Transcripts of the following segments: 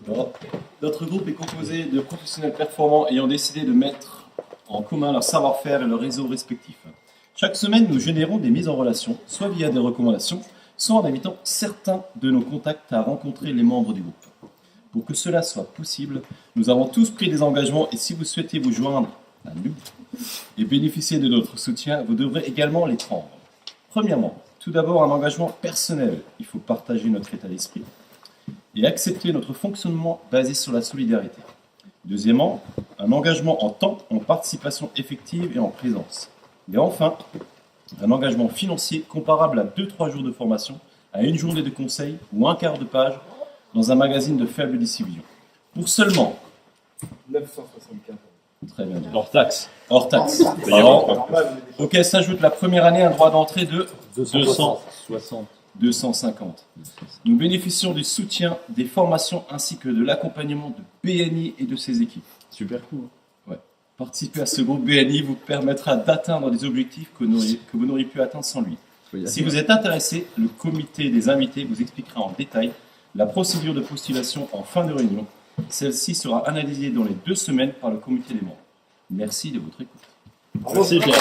Alors, notre groupe est composé de professionnels performants ayant décidé de mettre en commun leur savoir-faire et leur réseau respectif. Chaque semaine, nous générons des mises en relation, soit via des recommandations, soit en invitant certains de nos contacts à rencontrer les membres du groupe. Pour que cela soit possible, nous avons tous pris des engagements et si vous souhaitez vous joindre à nous et bénéficier de notre soutien, vous devrez également les prendre. Premièrement, tout d'abord un engagement personnel. Il faut partager notre état d'esprit et accepter notre fonctionnement basé sur la solidarité. Deuxièmement, un engagement en temps, en participation effective et en présence. Et enfin, un engagement financier comparable à 2-3 jours de formation, à une journée de conseil ou un quart de page dans un magazine de faible diffusion. Pour seulement 975. Très bien. Hors taxe. Hors taxe. Auquel s'ajoute la première année un droit d'entrée de 250. Nous bénéficions du soutien, des formations ainsi que de l'accompagnement de BNI et de ses équipes. Super cool. Ouais. Participer à ce groupe BNI vous permettra d'atteindre des objectifs que vous n'auriez pu atteindre sans lui. Si vous êtes intéressé, le comité des invités vous expliquera en détail la procédure de postulation en fin de réunion. Celle-ci sera analysée dans les 2 semaines par le comité des membres. Merci de votre écoute. Merci Pierre.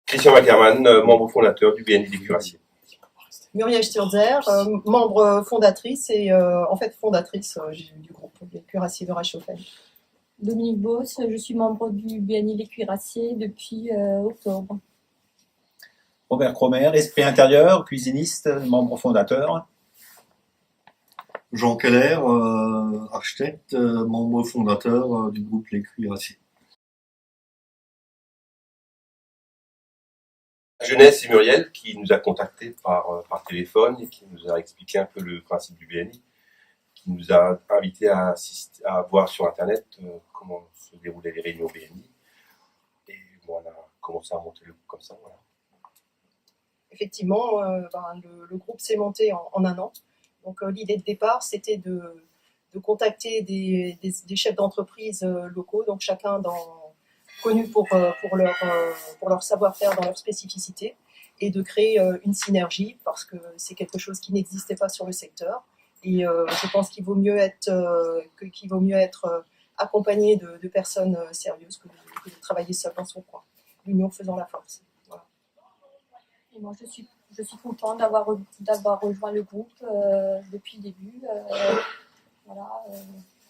Christian Mackerman, membre fondateur du BNI des Cuirassiers. Muriel Sturzer, membre fondatrice et en fait fondatrice du groupe des Cuirassiers de Reichshoffen. Dominique Beauce, je suis membre du BNI Les Cuirassiers depuis octobre. Robert Cromer, esprit intérieur, cuisiniste, membre fondateur. Jean Keller, architecte, membre fondateur du groupe Les Cuirassiers. Jeunesse et Muriel qui nous a contactés par téléphone et qui nous a expliqué un peu le principe du BNI, qui nous a invités à voir sur Internet comment se déroulaient les réunions BNI. Et bon, on a commencé à monter le groupe comme ça. Voilà. Effectivement, le groupe s'est monté en un an. Donc l'idée de départ, c'était de contacter des chefs d'entreprise locaux, donc chacun connu pour leur savoir-faire dans leur spécificité, et de créer une synergie, parce que c'est quelque chose qui n'existait pas sur le secteur. Et je pense qu'il vaut mieux être accompagné de personnes sérieuses que de travailler seul dans son coin. L'union faisant la force. Voilà. Et moi, je suis contente d'avoir rejoint le groupe depuis le début.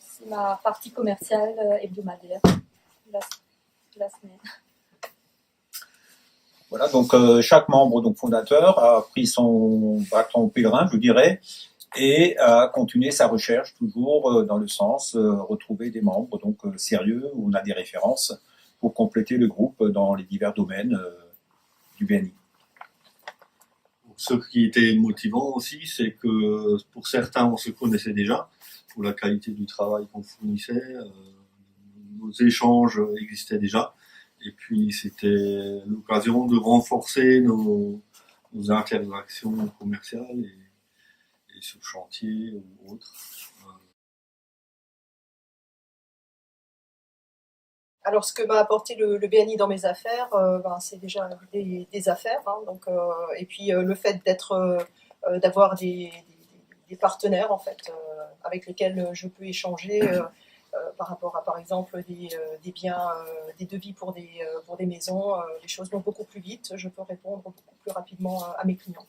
C'est ma partie commerciale hebdomadaire de la semaine. Voilà, donc chaque membre donc fondateur a pris son bâton pèlerin, je dirais, et a continué sa recherche toujours dans le sens retrouver des membres donc sérieux où on a des références pour compléter le groupe dans les divers domaines du BNI. Ce qui était motivant aussi, c'est que pour certains, on se connaissait déjà, pour la qualité du travail qu'on fournissait, nos échanges existaient déjà, et puis c'était l'occasion de renforcer nos interactions commerciales et sur chantier ou autres. Alors, ce que m'a apporté le BNI dans mes affaires, c'est déjà des affaires, hein, donc, et puis le fait d'avoir des partenaires en fait, avec lesquels je peux échanger par rapport à, par exemple, des biens, des devis pour des maisons, les choses vont beaucoup plus vite. Je peux répondre beaucoup plus rapidement à mes clients,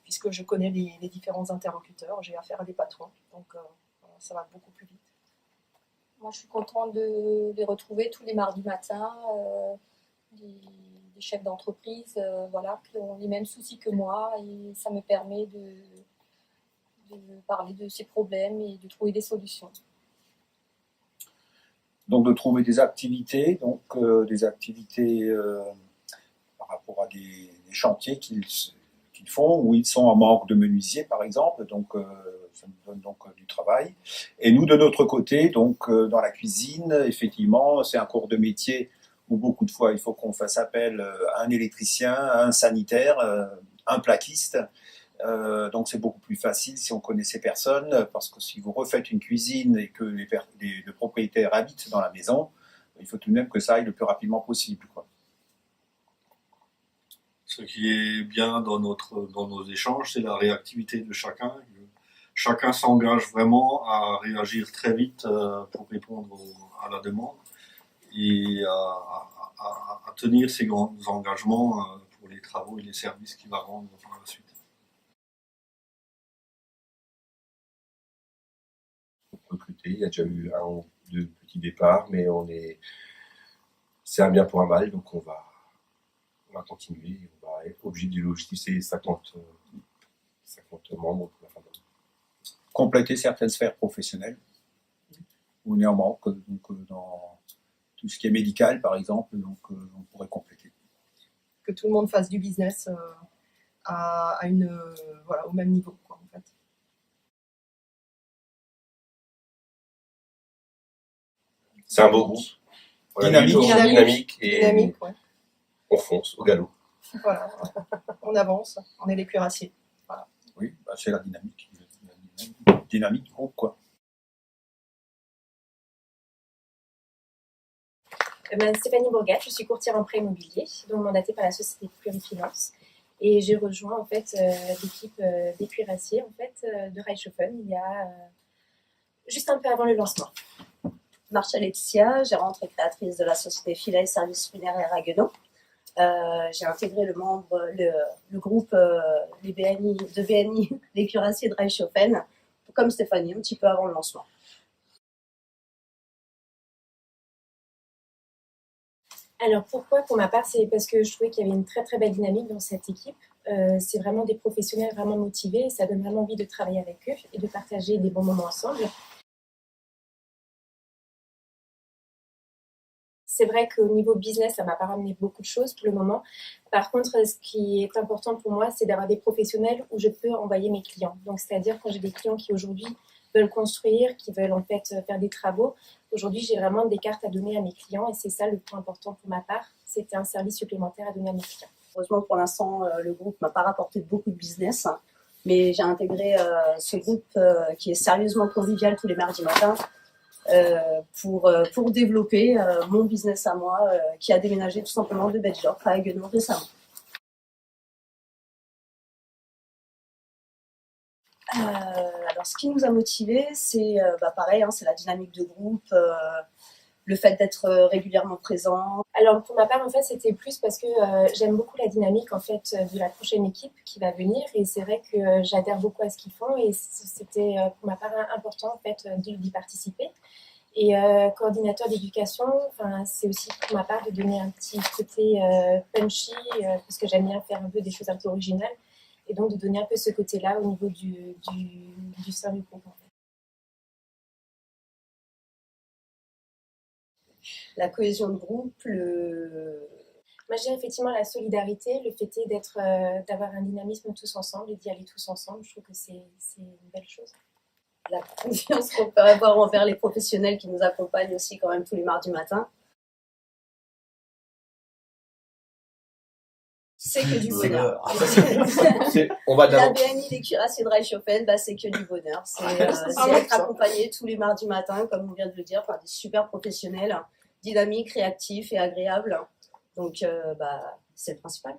puisque je connais les différents interlocuteurs. J'ai affaire à des patrons, donc ça va beaucoup plus vite. Moi, je suis contente de les retrouver tous les mardis matins, des chefs d'entreprise qui ont les mêmes soucis que moi, et ça me permet de parler de ces problèmes et de trouver des solutions. Donc de trouver des activités, par rapport à des chantiers qu'ils font, où ils sont en manque de menuisiers par exemple, donc ça nous donne donc du travail. Et nous de notre côté, donc dans la cuisine, effectivement, c'est un corps de métier où beaucoup de fois il faut qu'on fasse appel à un électricien, à un sanitaire, un plaquiste. Donc c'est beaucoup plus facile si on connaît ces personnes, parce que si vous refaites une cuisine et que le propriétaire habite dans la maison, il faut tout de même que ça aille le plus rapidement possible, quoi. Ce qui est bien dans nos échanges, c'est la réactivité de chacun. Chacun s'engage vraiment à réagir très vite pour répondre à la demande et à tenir ses grands engagements pour les travaux et les services qu'il va rendre par la suite. Recruter, il y a déjà eu 1 ou 2 petits départs, mais c'est un bien pour un mal, donc on va continuer, on va être obligé de logistiquer 50 membres pour la fin de l'année. Compléter certaines sphères professionnelles. On est en manque, donc dans tout ce qui est médical, par exemple, donc on pourrait compléter. Que tout le monde fasse du business voilà, au même niveau, quoi, en fait. C'est un beau groupe. Dynamique. Et Ouais. on fonce au galop. Voilà. On avance, on est les cuirassiers. Oui, bah c'est la dynamique. Dynamique du groupe, quoi. Stéphanie Bourgat, je suis courtière en prêt immobilier, donc mandatée par la société Plurifinance. Et j'ai rejoint en fait l'équipe des cuirassiers en fait, de Reichshofen il y a juste un peu avant le lancement. Marcia Laetitia, gérante et créatrice de la société Filet Services Funéraires à Guénon. J'ai intégré le groupe les BNI, les cuirassiers de Reichshofen, comme Stéphanie, un petit peu avant le lancement. Alors pourquoi? Pour ma part, c'est parce que je trouvais qu'il y avait une très très belle dynamique dans cette équipe. C'est vraiment des professionnels vraiment motivés, ça donne vraiment envie de travailler avec eux et de partager des bons moments ensemble. C'est vrai qu'au niveau business, ça m'a pas ramené beaucoup de choses pour le moment. Par contre, ce qui est important pour moi, c'est d'avoir des professionnels où je peux envoyer mes clients. Donc, c'est-à-dire quand j'ai des clients qui aujourd'hui veulent construire, qui veulent en fait faire des travaux, aujourd'hui, j'ai vraiment des cartes à donner à mes clients et c'est ça le point important pour ma part. C'était un service supplémentaire à donner à mes clients. Heureusement, pour l'instant, le groupe m'a pas rapporté beaucoup de business, mais j'ai intégré ce groupe qui est sérieusement convivial tous les mardis matins. Pour développer mon business à moi qui a déménagé tout simplement de Bedjorp à Guénon récemment. Alors ce qui nous a motivés, c'est pareil, c'est la dynamique de groupe, le fait d'être régulièrement présent. Alors pour ma part en fait c'était plus parce que j'aime beaucoup la dynamique en fait de la prochaine équipe qui va venir et c'est vrai que j'adhère beaucoup à ce qu'ils font et c'était pour ma part important en fait d'y participer. Et coordinateur d'éducation, c'est aussi pour ma part de donner un petit côté punchy parce que j'aime bien faire un peu des choses un peu originales et donc de donner un peu ce côté-là au niveau du sein du groupe. En fait. La cohésion de groupe, Moi, je dirais effectivement la solidarité, le fait d'avoir un dynamisme tous ensemble et d'y aller tous ensemble. Je trouve que c'est une belle chose. La confiance qu'on peut avoir envers les professionnels qui nous accompagnent aussi quand même tous les mardis matins. C'est que du bonheur. La BNI, les cuirassiers de Reichshofen, c'est que du bonheur. C'est être accompagné tous les mardis matins, comme on vient de le dire, par des super professionnels, dynamiques, réactifs et agréables. Donc, c'est le principal.